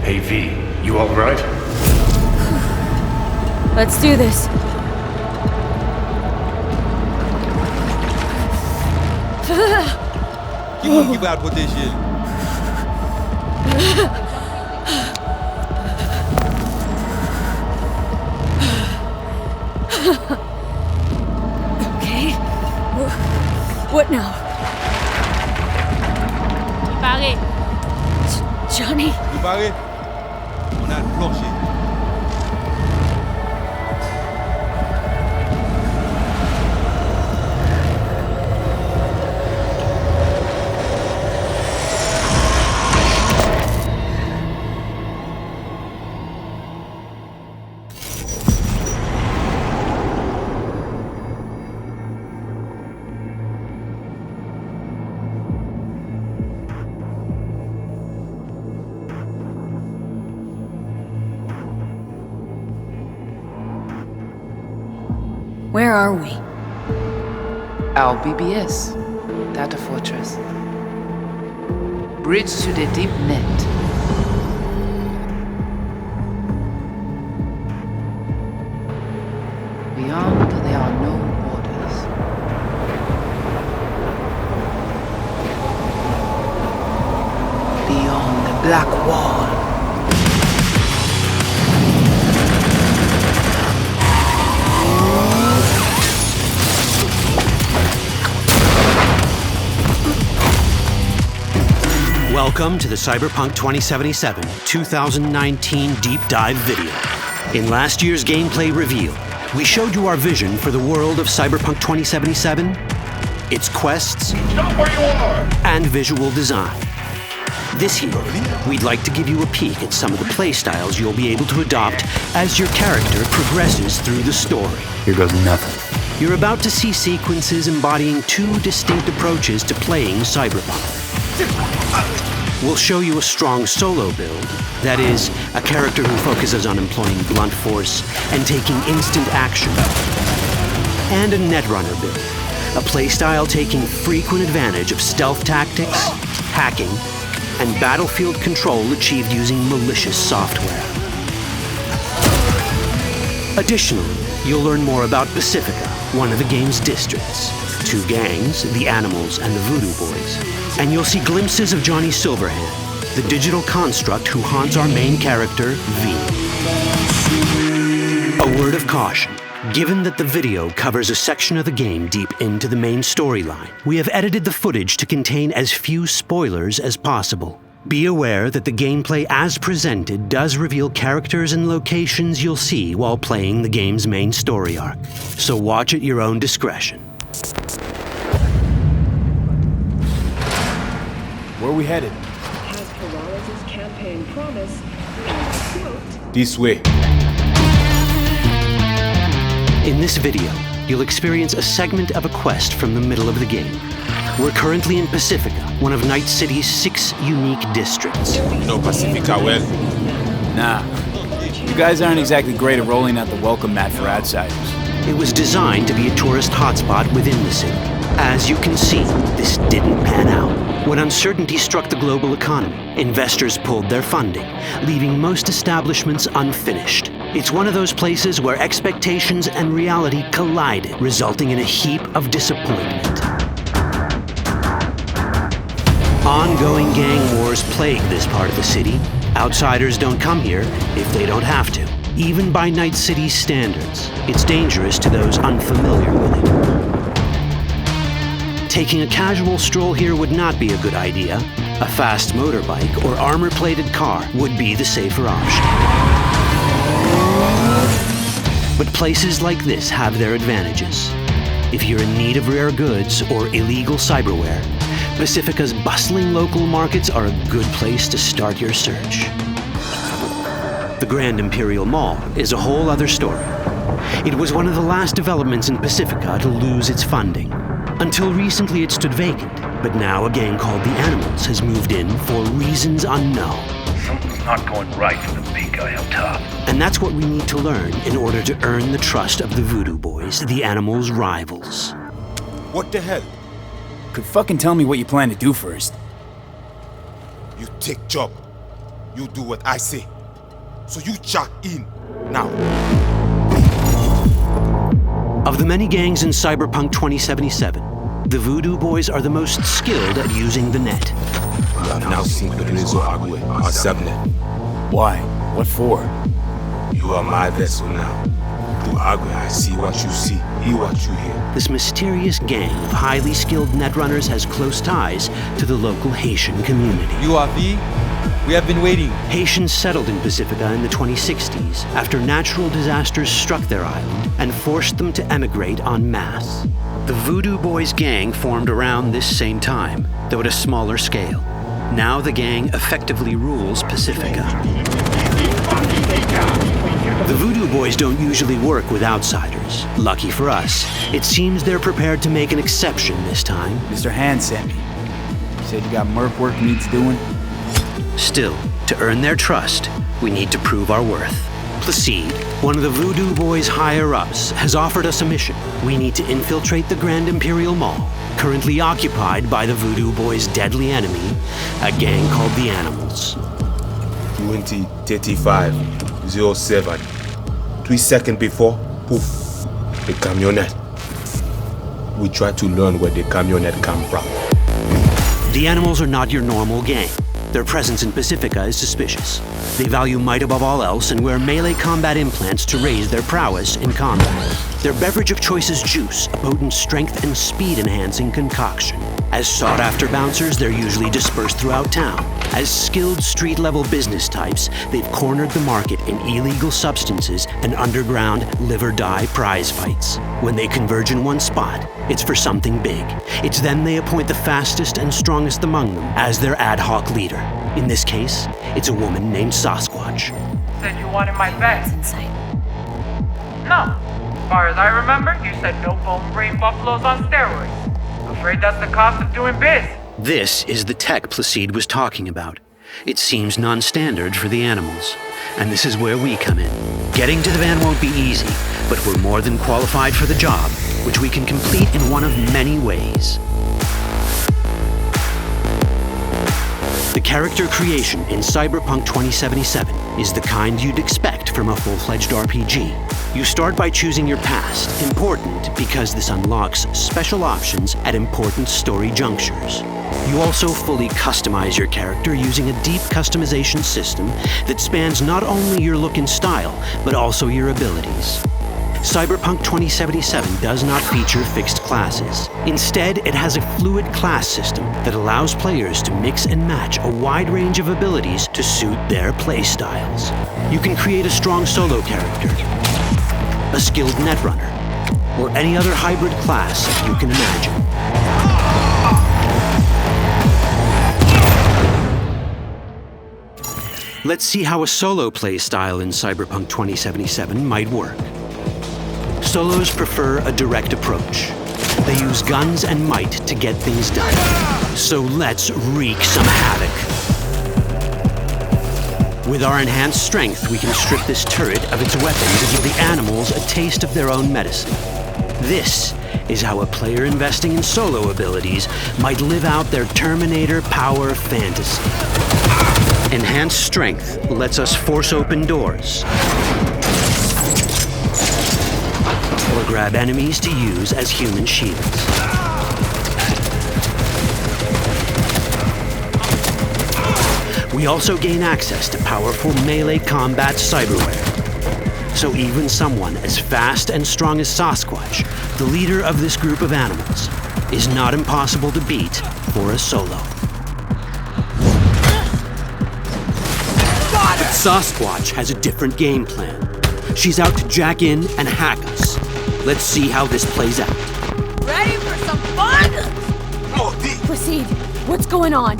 Hey V, you alright? Let's do this. Give out what this is. Okay. What now? Pare. Johnny? You pare? On a plancher. Where are we? Our BBS, Data Fortress. Bridge to the deep net. Beyond, there are no borders. Beyond the black wall. Welcome to the Cyberpunk 2077 2019 Deep Dive video. In last year's gameplay reveal, we showed you our vision for the world of Cyberpunk 2077, its quests, and visual design. This year, we'd like to give you a peek at some of the playstyles you'll be able to adopt as your character progresses through the story. Here goes nothing. You're about to see sequences embodying two distinct approaches to playing Cyberpunk. We'll show you a strong solo build, that is, a character who focuses on employing blunt force and taking instant action, and a netrunner build, a playstyle taking frequent advantage of stealth tactics, hacking, and battlefield control achieved using malicious software. Additionally, you'll learn more about Pacifica, one of the game's districts, two gangs, the Animals and the Voodoo Boys, and you'll see glimpses of Johnny Silverhand, the digital construct who haunts our main character, V. A word of caution. Given that the video covers a section of the game deep into the main storyline, we have edited the footage to contain as few spoilers as possible. Be aware that the gameplay as presented does reveal characters and locations you'll see while playing the game's main story arc, so watch at your own discretion. Where are we headed? As Peralez's campaign promise, and quote, This way. In this video, you'll experience a segment of a quest from the middle of the game. We're currently in Pacifica, one of Night City's 6 unique districts. No Pacifica well. Nah. You guys aren't exactly great at rolling out the welcome mat for outsiders. It was designed to be a tourist hotspot within the city. As you can see, this didn't pan out. When uncertainty struck the global economy, investors pulled their funding, leaving most establishments unfinished. It's one of those places where expectations and reality collided, resulting in a heap of disappointment. Ongoing gang wars plague this part of the city. Outsiders don't come here if they don't have to. Even by Night City's standards, it's dangerous to those unfamiliar with it. Taking a casual stroll here would not be a good idea. A fast motorbike or armor-plated car would be the safer option. But places like this have their advantages. If you're in need of rare goods or illegal cyberware, Pacifica's bustling local markets are a good place to start your search. The Grand Imperial Mall is a whole other story. It was one of the last developments in Pacifica to lose its funding. Until recently it stood vacant, but now a gang called the Animals has moved in for reasons unknown. Something's not going right for the big guy up top. And that's what we need to learn in order to earn the trust of the Voodoo Boys, the Animals' rivals. What the hell? Could fucking tell me what you plan to do first. You take job. You do what I say. So you check in now. Of the many gangs in Cyberpunk 2077, the Voodoo Boys are the most skilled at using the net. You have now synced with Rezo Agwe, our subnet. Why? What for? You are my vessel now. Through Agwe, I see what you see, hear what you hear. This mysterious gang of highly skilled netrunners has close ties to the local Haitian community. You are V? We have been waiting. Haitians settled in Pacifica in the 2060s after natural disasters struck their island and forced them to emigrate en masse. The Voodoo Boys gang formed around this same time, though at a smaller scale. Now the gang effectively rules Pacifica. The Voodoo Boys don't usually work with outsiders. Lucky for us, it seems they're prepared to make an exception this time. Mr. Hand sent me. He said you got merc work needs doing. Still, to earn their trust, we need to prove our worth. Placide, one of the Voodoo Boys' higher-ups, has offered us a mission. We need to infiltrate the Grand Imperial Mall, currently occupied by the Voodoo Boys' deadly enemy, a gang called the Animals. 20:35:07. 3 seconds before, poof, the camionette. We try to learn where the camionette come from. The Animals are not your normal gang. Their presence in Pacifica is suspicious. They value might above all else and wear melee combat implants to raise their prowess in combat. Their beverage of choice is juice, a potent strength and speed-enhancing concoction. As sought-after bouncers, they're usually dispersed throughout town. As skilled street-level business types, they've cornered the market in illegal substances and underground live-or-die prize fights. When they converge in one spot, it's for something big. It's then they appoint the fastest and strongest among them as their ad hoc leader. In this case, it's a woman named Sasquatch. Said you wanted my bag. Inside. No. As far as I remember, you said no bone brain buffaloes on steroids. Afraid that's the cost of doing biz. This is the tech Placide was talking about. It seems non-standard for the Animals. And this is where we come in. Getting to the van won't be easy, but we're more than qualified for the job, which we can complete in one of many ways. The character creation in Cyberpunk 2077 is the kind you'd expect from a full-fledged RPG. You start by choosing your past, important because this unlocks special options at important story junctures. You also fully customize your character using a deep customization system that spans not only your look and style, but also your abilities. Cyberpunk 2077 does not feature fixed classes. Instead, it has a fluid class system that allows players to mix and match a wide range of abilities to suit their playstyles. You can create a strong solo character, a skilled netrunner, or any other hybrid class you can imagine. Let's see how a solo playstyle in Cyberpunk 2077 might work. Solos prefer a direct approach. They use guns and might to get things done. So let's wreak some havoc. With our enhanced strength, we can strip this turret of its weapons and give the Animals a taste of their own medicine. This is how a player investing in solo abilities might live out their Terminator power fantasy. Enhanced strength lets us force open doors, or grab enemies to use as human shields. We also gain access to powerful melee combat cyberware. So even someone as fast and strong as Sasquatch, the leader of this group of animals, is not impossible to beat for a solo. But Sasquatch has a different game plan. She's out to jack in and hack us. Let's see how this plays out. Ready for some fun? Proceed. What's going on?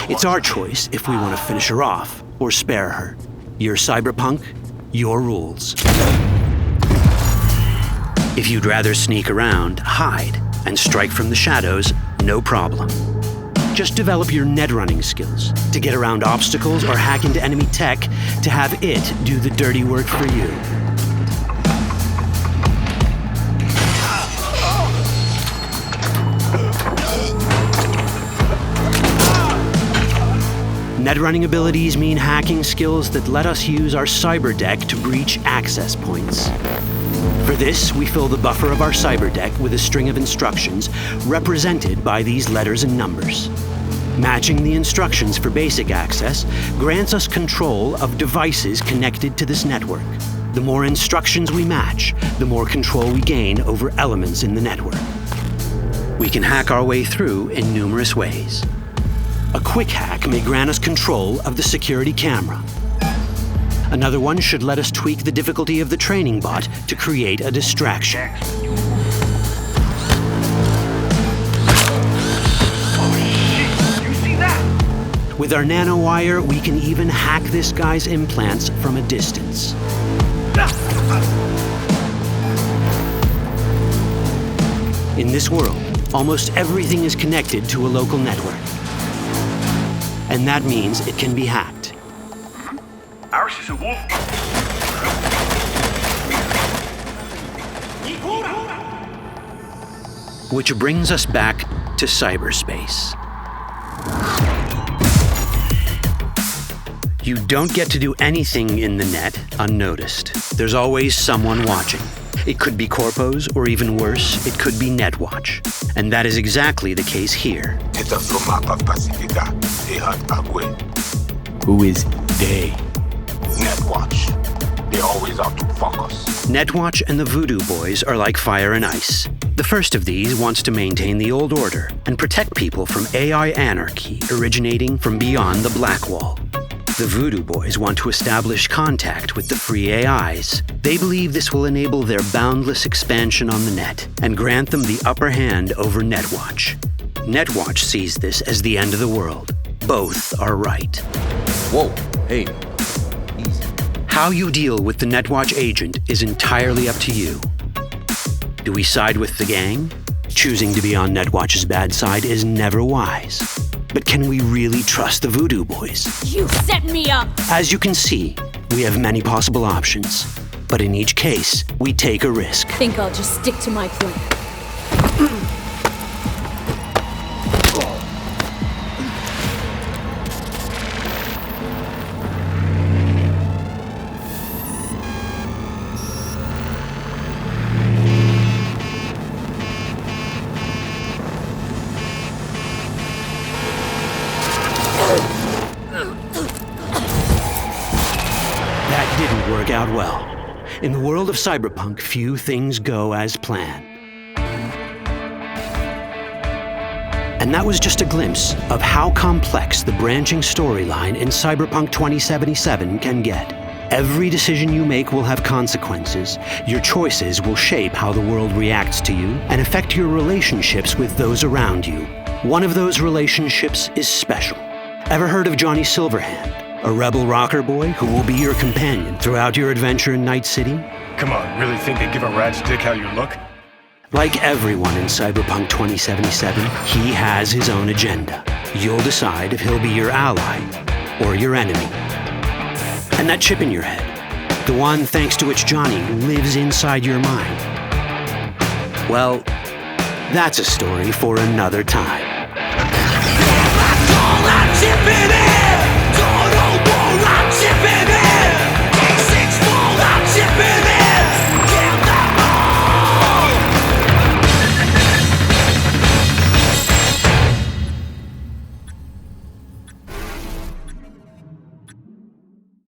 It's our choice if we want to finish her off or spare her. Your Cyberpunk, your rules. If you'd rather sneak around, hide, and strike from the shadows, no problem. Just develop your net running skills to get around obstacles or hack into enemy tech to have it do the dirty work for you. Net running abilities mean hacking skills that let us use our cyber deck to breach access points. For this, we fill the buffer of our cyber deck with a string of instructions represented by these letters and numbers. Matching the instructions for basic access grants us control of devices connected to this network. The more instructions we match, the more control we gain over elements in the network. We can hack our way through in numerous ways. A quick hack may grant us control of the security camera. Another one should let us tweak the difficulty of the training bot to create a distraction. With our nanowire, we can even hack this guy's implants from a distance. In this world, almost everything is connected to a local network. And that means it can be hacked. Ours is a wolf. Which brings us back to cyberspace. You don't get to do anything in the net unnoticed. There's always someone watching. It could be corpos, or even worse, it could be Netwatch. And that is exactly the case here. Who is they? Netwatch. They always out to fuck us. Netwatch and the Voodoo Boys are like fire and ice. The first of these wants to maintain the old order and protect people from AI anarchy originating from beyond the Black Wall. The Voodoo Boys want to establish contact with the free AIs. They believe this will enable their boundless expansion on the net and grant them the upper hand over Netwatch. Netwatch sees this as the end of the world. Both are right. Whoa, hey, easy. How you deal with the Netwatch agent is entirely up to you. Do we side with the gang? Choosing to be on Netwatch's bad side is never wise. But can we really trust the Voodoo Boys? You set me up! As you can see, we have many possible options. But in each case, we take a risk. Think I'll just stick to my plan. Out well. In the world of Cyberpunk, few things go as planned. And that was just a glimpse of how complex the branching storyline in Cyberpunk 2077 can get. Every decision you make will have consequences. Your choices will shape how the world reacts to you and affect your relationships with those around you. One of those relationships is special. Ever heard of Johnny Silverhand? A rebel rocker boy who will be your companion throughout your adventure in Night City? Come on, really think they give a rat's dick how you look? Like everyone in Cyberpunk 2077, he has his own agenda. You'll decide if he'll be your ally or your enemy. And that chip in your head, the one thanks to which Johnny lives inside your mind, well, that's a story for another time. That chip in it!